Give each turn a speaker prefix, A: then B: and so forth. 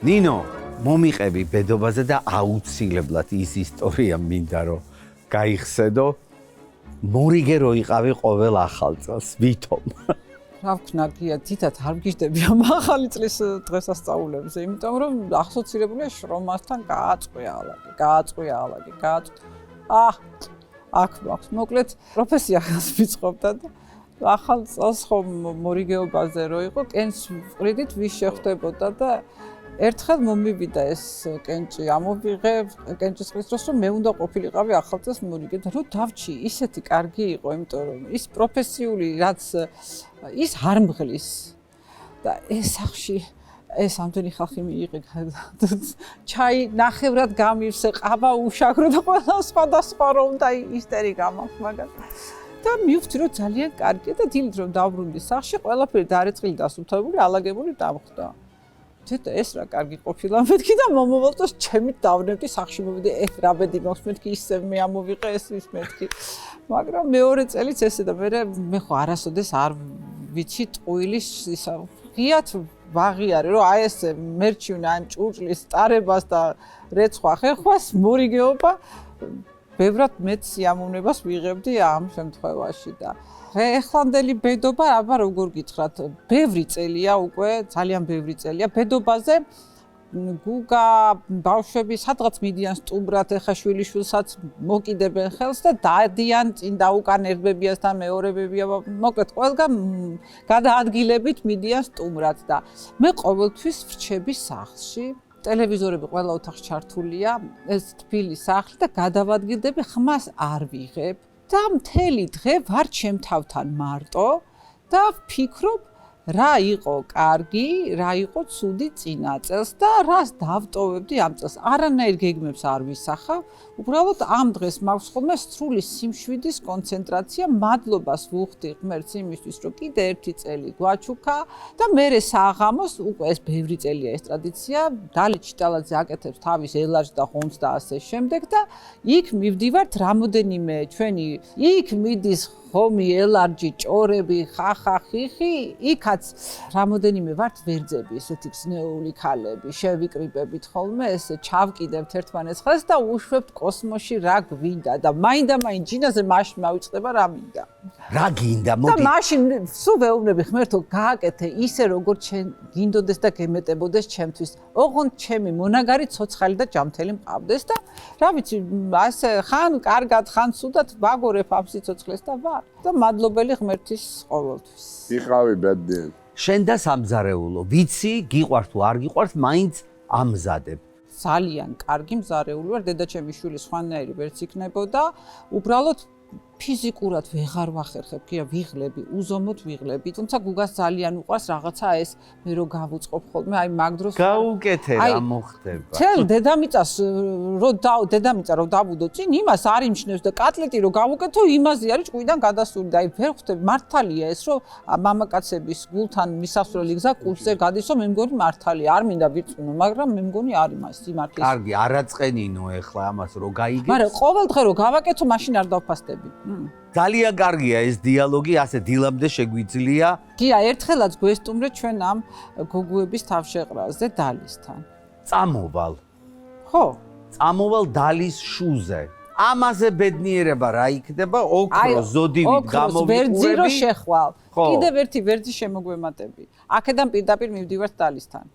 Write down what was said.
A: ნინო, მომიყევი ბედობაზე და აუცილებლად ის ისტორია მინდა რომ გაიხსენო. მორიგე რო იყავი ყოველ ახალ წელს, ვითომ?
B: რა ვქნა, გია, თითად არ მგიჟდები ამ ახალი წლის დღესასწაულებზე, იმიტომ რომ ასოცირებულია შრომასთან გააწყვია ალაგი. აქ მაქვს, მოკლედ პროფესია ხელს ვიწყობდა და ახალ წელს ხომ მორიგეობაზე რო იყო, კენჭს ვყრიდით, ვის შეხვდებოდა და ერთხელ მომივიდა ეს კენჭი, ამოვიღე კენჭის ყრის დროს, რომ მე უნდა ყოფილიყავი ახალ წელს მორიგე და რო დავჭი, ისეთი კარგი იყო, იმიტომ რომ ის პროფესიული რაც ის არ მღლის და ეს სახში ეს ამდენი ხალხი მიიღე ჩაი ნახევრად გამივსე, ყავა უშაქრო და ყველა სხვადასხვა რომ და ისტერიკა მაქვს მაგას. და მივხვდი რომ ძალიან კარგია და დილით რომ დავბრუნდი სახში, ყველაფერი დარეწყილი დასუფთავებული, ალაგებული დამხვდა. თეთრ ეს რა კარგი ყოფილა მეთქი და მომავალწელს ჩემით დავნებდი სახში მოვიდი ეს რა ბედი მაქვს მეთქი ისე მე ამოვიყე ეს მეთქი. მაგრამ მეორე წელიც ესე და მე ხო არასოდეს არ ვიცი ტყუილის ისა ღიათ ვაღიარე რომ აი ეს მერჩივნე ან ჭურჭლის სტარებას და რეცხვა ხეხვას მორიგეობა ბევრად მეც სიამოვნებას ვიღებდი ამ შემთხვევაში და ეხლანდელი ბედობა, აბა როგორ გითხრათ, ბევრი წელია უკვე, ძალიან ბევრი წელია ბედობაზე გუგა ბავშვები სადღაც მიდიან სტუმრად, ეხა შვილიშვილსაც მოკიდებენ ხელს და დადიან წინ და უკან ერთბებიასთან მეორებებია, მოკლედ ყველგან გადაადგილებით მიდიან სტუმრად და მე ყოველთვის ვრჩები სახლში. ტელევიზორები ყველა ოთახში ჩართულია, ეს თბილი სახლი და გადავადგილდები, ხმას არ ვიღებ. და მთელი დღე ვარ ჩემ თავთან მარტო და ვფიქრობ რა იყო კარგი, რა იყო ცუდი წინა წელს და რას დავტოვებდი ამ წელს. არანაირ გეგმებს არ ვისახავ, უბრალოდ ამ დღეს მაქვს ხოლმე სრული სიმშვიდის კონცენტრაცია, მადლობას ვუხდი ღმერთს იმისთვის, რომ კიდე ერთი წელი გვაჩუქა და მერე საღამოს, უკვე ეს ბევრი წელია ეს ტრადიცია, დალი ჩიტალაძე აკეთებს თავის ელარჯს და ღონს და ასე შემდეგ და იქ მივდივართ რამოდენიმე ჩვენი იქ მიდის ხომი, ელარჯი, ჭორები, ხახა, ხიხი, იქაც რამოდენიმე ვართ ვერძები, ესეთი გზნეული ქალები, შევიკრიბებით ხოლმე, ესე ჩავკიდებთ ერთმანეთს ხელს და უშვებთ კოსმოსში რა გვინდა და მაინდა-მაინც ჯინაზე მაშინ მავიწყდება რა მინდა.
A: რა გინდა, მოდი.
B: და მაშინ სულ ვეუბნები ღმერთო, გააკეთე ისე როგორ გინდოდეს და გემეტებოდეს ჩემთვის. ოღონდ ჩემი მონაგარი ცოცხალი და ჯამთელი მყავდეს და რა ვიცი, ასე ხან კარგად, ხან ცუდად ვაგორებ ამ სიცოცხლეს და ვარ. და მადლობელი ღმერთის ყოველთვის.
C: იყავი ბედნიერ.
A: შენ და სამზარეულო, ვიცი, გიყვარს თუ არ გიყვარს, მაინც ამზადებ.
B: ძალიან კარგი მზარეული ვარ, დედაჩემი შვილი სხვანაირი ვერც იქნებოდა, უბრალოდ ფიზიკურად ვეღარ ვახერხებ, გია ვიღლები, უზომოდ ვიღლები, თუმცა გუგას ძალიან უყვარს რაღაცა ეს მე რო გავუწყობ ხოლმე, აი მაგ დროს
A: გაუკეთე რა მოხდება.
B: თელ დედამიწას დედამიწა რო დავუდო წინ, იმას არ იმჩნევს და კატლეტი რო გავუკეთო, იმაზე არის ჭკვიდან გადასული და აი ვერ ხვდები, მართალია ეს რომ მამაკაცების გულთან მისასვლელი გზა კურსზე გადის, რომ მე მგონი მართალია, არ მინდა ვიწუნო, მაგრამ მე მგონი არის მას სიმართლე.
A: კარგი, არაწყენინო ეხლა ამას რო გაიგებ.
B: მაგრამ ყოველ დღე რო გავაკეთო, მაშინ არ დავფასდები.
A: ძალიან კარგია ეს დიალოგი, ასე დილამდე შეგვიძლია.
B: გია, ერთხელაც გვესტუმრე ჩვენ ამ გოგუების თავშეყრაზე დალისთან.
A: წამოვალ.
B: ხო?
A: წამოვალ დალის შუზე. ამაზე ბედნიერება რა იქნება? ოქრო ზოდივით გამოვიყურები.
B: ვერძი რო შეხვალ.
A: ხო.
B: კიდევ ერთი ვერძი შემოგვემატები. აქედან პირდაპირ მივდივართ დალისთან.